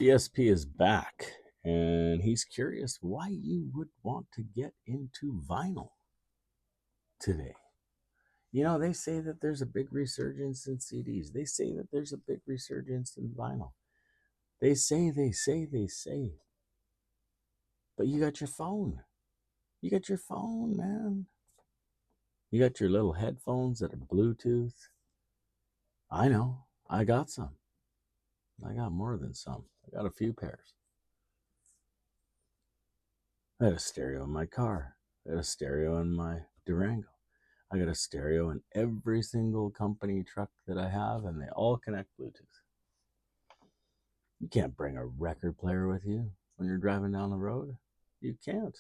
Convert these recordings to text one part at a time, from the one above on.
VSP is back, and he's curious why you would want to get into vinyl today. You know, they say that there's a big resurgence in CDs. They say that there's a big resurgence in vinyl. They say. But you got your phone. You got your phone, man. You got your little headphones that are Bluetooth. I know. I got some. I got more than some. I got a few pairs. I had a stereo in my car. I had a stereo in my Durango. I got a stereo in every single company truck that I have, and they all connect Bluetooth. You can't bring a record player with you when you're driving down the road. You can't.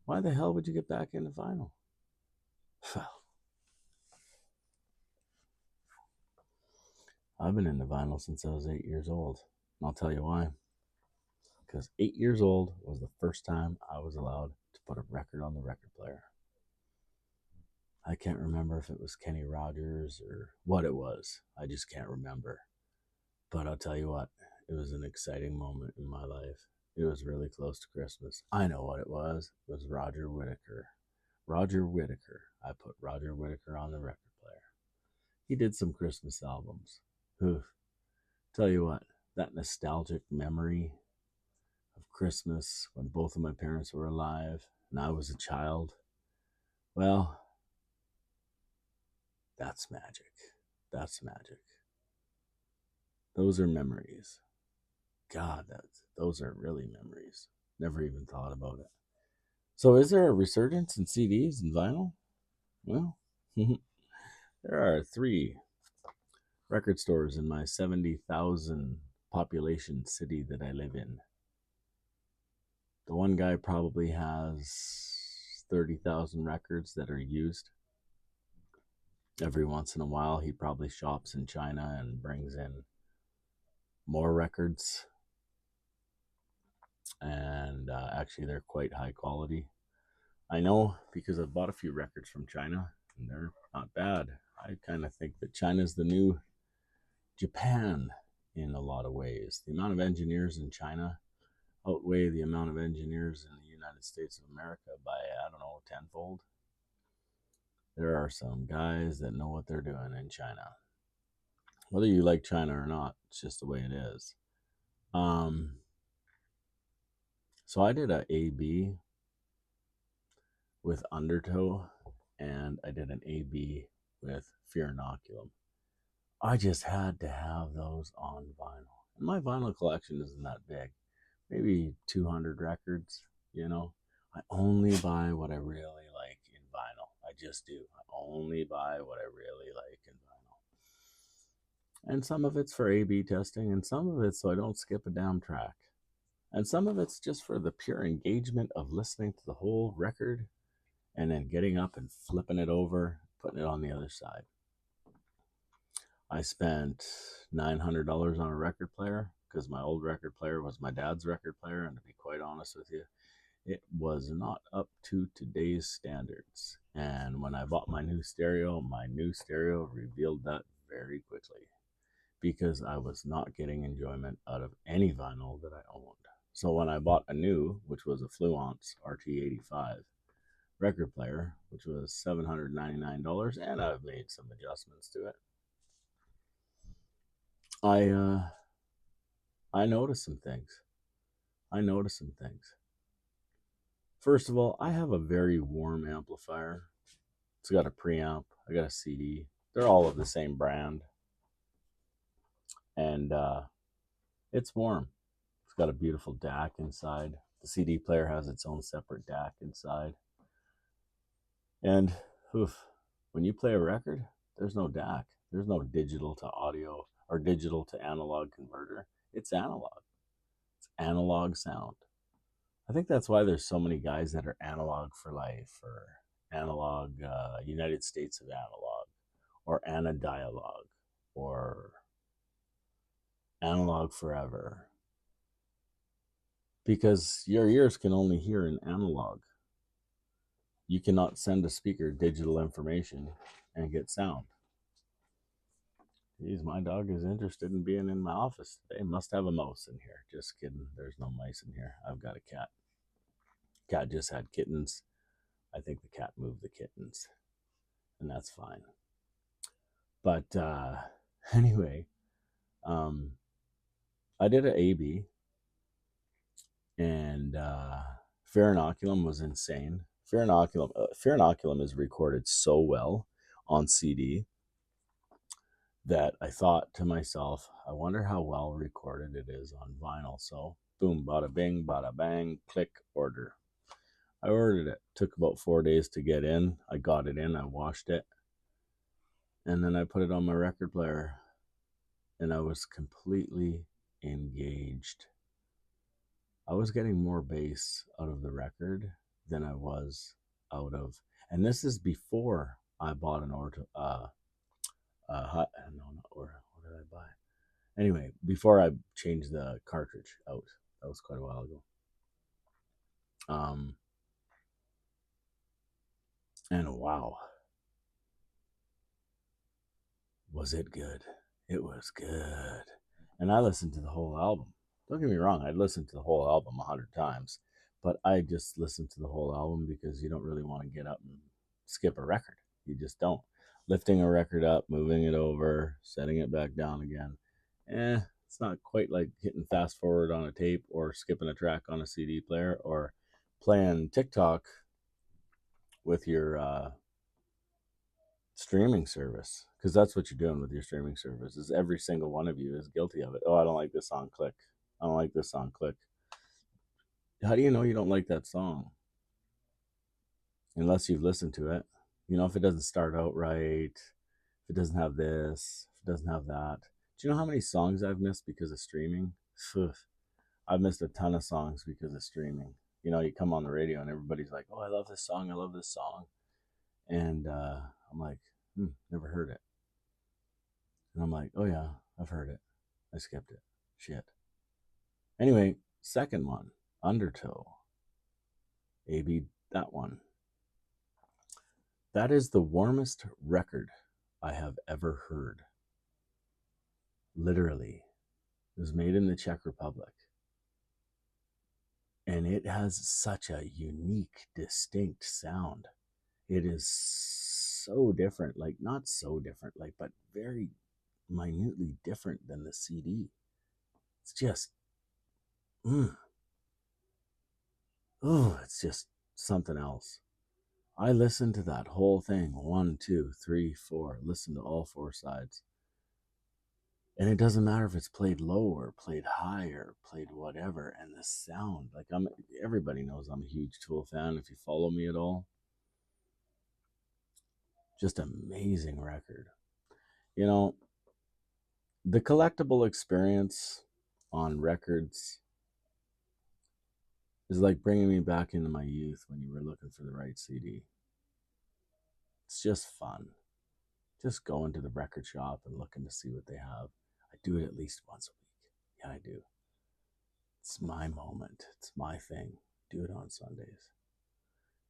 Why the hell would you get back into vinyl? Well, I've been into vinyl since I was 8 years old. And I'll tell you why. Because 8 years old was the first time I was allowed to put a record on the record player. I can't remember if it was Kenny Rogers or what it was. I just can't remember. But I'll tell you what, it was an exciting moment in my life. It was really close to Christmas. I know what it was. It was Roger Whittaker. Roger Whittaker. I put Roger Whittaker on the record player. He did some Christmas albums. Oof. Tell you what, that nostalgic memory of Christmas when both of my parents were alive and I was a child, well, that's magic. That's magic. Those are memories. God, those are really memories. Never even thought about it. So, is there a resurgence in CDs and vinyl? Well, there are three record stores in my 70,000 population city that I live in. The one guy probably has 30,000 records that are used. Every once in a while, he probably shops in China and brings in more records. And actually, they're quite high quality. I know because I've bought a few records from China and they're not bad. I kind of think that China's the new Japan in a lot of ways. The amount of engineers in China outweigh the amount of engineers in the United States of America by, I don't know, tenfold. There are some guys that know what they're doing in China. Whether you like China or not, it's just the way it is. Um, so I did a AB with Undertow, and I did an AB with Fear Inoculum. I just had to have those on vinyl. And my vinyl collection isn't that big, maybe 200 records, you know. I only buy what I really like in vinyl. I just do. I only buy what I really like in vinyl. And some of it's for A/B testing, and some of it's so I don't skip a damn track. And some of it's just for the pure engagement of listening to the whole record and then getting up and flipping it over, putting it on the other side. I spent $900 on a record player because my old record player was my dad's record player. And to be quite honest with you, it was not up to today's standards. And when I bought my new stereo revealed that very quickly because I was not getting enjoyment out of any vinyl that I owned. So when I bought a new, which was a Fluence RT85 record player, which was $799, and I've made some adjustments to it, I I noticed some things. I noticed some things. First of all, I have a very warm amplifier. It's got a preamp. I got a CD. They're all of the same brand, and it's warm. It's got a beautiful DAC inside. The CD player has its own separate DAC inside. And oof, when you play a record, there's no DAC. There's no digital to audio or digital to analog converter. It's analog. It's analog sound. I think that's why there's so many guys that are analog for life or analog United States of analog or anadialog or analog forever. Because your ears can only hear in analog. You cannot send a speaker digital information and get sound. Geez, my dog is interested in being in my office today. Must have a mouse in here. Just kidding. There's no mice in here. I've got a cat. Cat just had kittens. I think the cat moved the kittens, and that's fine. But anyway, um, I did an AB, and Fear Inoculum was insane. Fear Inoculum is recorded so well on CD that I thought to myself, I wonder how well recorded it is on vinyl. So boom, bada bing, bada bang, click, order. I ordered it. Took about 4 days to get in. I got it in, I washed it, and then I put it on my record player, and I was completely engaged. I was getting more bass out of the record than I was out of, and this is before I bought an Orto. No, not Orto. What did I buy? Anyway, before I changed the cartridge out, that was quite a while ago. And wow, was it good? It was good. And I listened to the whole album. Don't get me wrong, I'd listened to the whole album 100 times, but I just listened to the whole album because you don't really want to get up and skip a record. You just don't. Lifting a record up, moving it over, setting it back down again. It's not quite like hitting fast forward on a tape or skipping a track on a CD player or playing TikTok with your streaming service, because that's what you're doing with your streaming service. Is every single one of you is guilty of it. Oh, I don't like this song, click. I don't like this song, click. How do you know you don't like that song unless you've listened to it? You know, if it doesn't start out right, if it doesn't have this, if it doesn't have that. Do you know how many songs I've missed because of streaming? I've missed a ton of songs because of streaming. You know, you come on the radio and everybody's like, oh, I love this song, I love this song. And I'm like, never heard it. And I'm like, oh yeah, I've heard it. I skipped it. Shit. Anyway, second one, Undertow. AB, that one. That is the warmest record I have ever heard. Literally. It was made in the Czech Republic. And it has such a unique, distinct sound. It is so different, like not so different, like, but very minutely different than the CD. It's just, it's just something else. I listened to that whole thing 1, 2, 3, 4. Listen to all 4 sides. And it doesn't matter if it's played low or played high or played whatever. And the sound, like everybody knows I'm a huge Tool fan if you follow me at all. Just amazing record. You know, the collectible experience on records is like bringing me back into my youth when you were looking for the right CD. It's just fun. Just going to the record shop and looking to see what they have. I do it at least once a week. Yeah, I do. It's my moment. It's my thing. Do it on Sundays.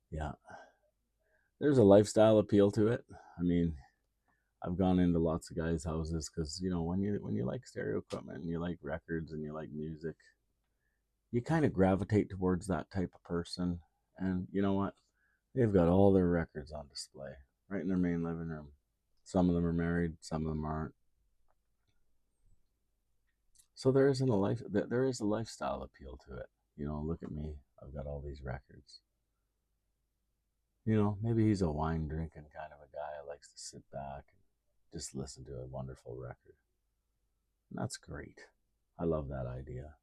Yeah. There's a lifestyle appeal to it. I mean, I've gone into lots of guys' houses because, you know, when you like stereo equipment and you like records and you like music, you kind of gravitate towards that type of person. And you know what? They've got all their records on display right in their main living room. Some of them are married, some of them aren't. So there is a lifestyle appeal to it. You know, look at me. I've got all these records. You know, maybe he's a wine drinking kind of a guy who likes to sit back and just listen to a wonderful record. And that's great. I love that idea.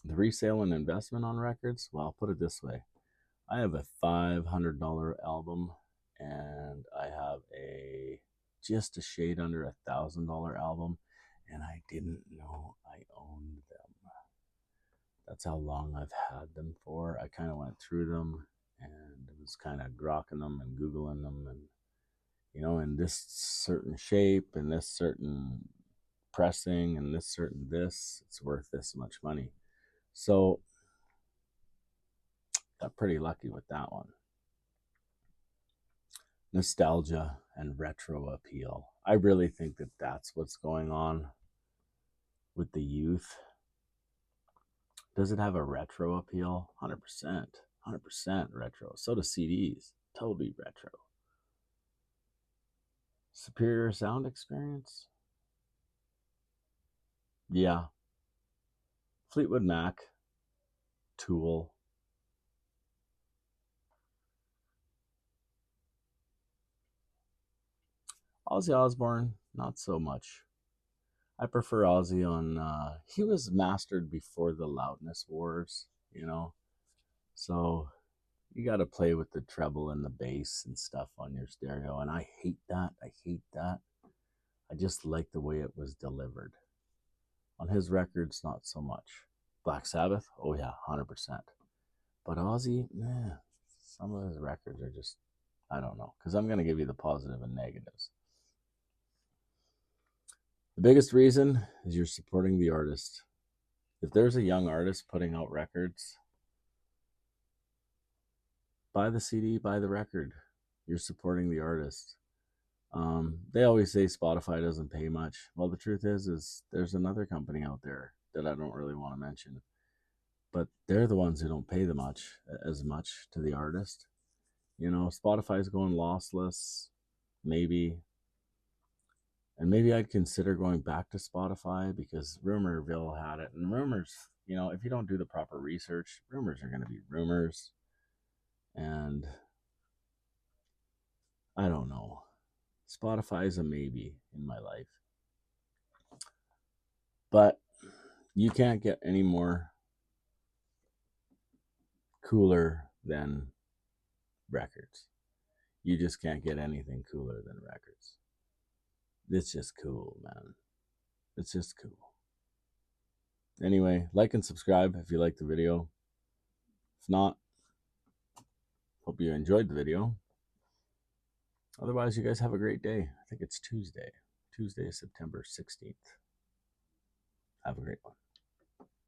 The resale and investment on records, well, I'll put it this way. I have a $500 album and I have a just a shade under $1,000 album, and I didn't know I owned them. That's how long I've had them for. I kind of went through them and was kind of grokking them and Googling them, and you know, in this certain shape and this certain pressing and this certain this, it's worth this much money. So got pretty lucky with that one. nostalgia and retro appeal. I really think that that's what's going on with the youth. Does it have a retro appeal? 100%. 100% retro. So do CDs. Totally retro. Superior sound experience? Yeah. Fleetwood Mac, Tool. Ozzy Osbourne, not so much. I prefer Ozzy on, he was mastered before the loudness wars, you know? So you got to play with the treble and the bass and stuff on your stereo. And I hate that. I hate that. I just like the way it was delivered. On his records, not so much. Black Sabbath, oh yeah, 100%. But Ozzy, some of his records are just, I don't know. Because I'm going to give you the positive and negatives. The biggest reason is you're supporting the artist. If there's a young artist putting out records, buy the CD, buy the record. You're supporting the artist. They always say Spotify doesn't pay much. Well, the truth is there's another company out there that I don't really want to mention, but they're the ones who don't pay as much to the artist. You know, Spotify's going lossless, maybe, and maybe I'd consider going back to Spotify because Rumorville had it, and rumors, you know, if you don't do the proper research, rumors are going to be rumors, and I don't know. Spotify is a maybe in my life. But you can't get any more cooler than records. You just can't get anything cooler than records. It's just cool, man. It's just cool. Anyway, like and subscribe if you like the video. If not, hope you enjoyed the video. Otherwise, you guys have a great day. I think it's Tuesday, September 16th. Have a great one.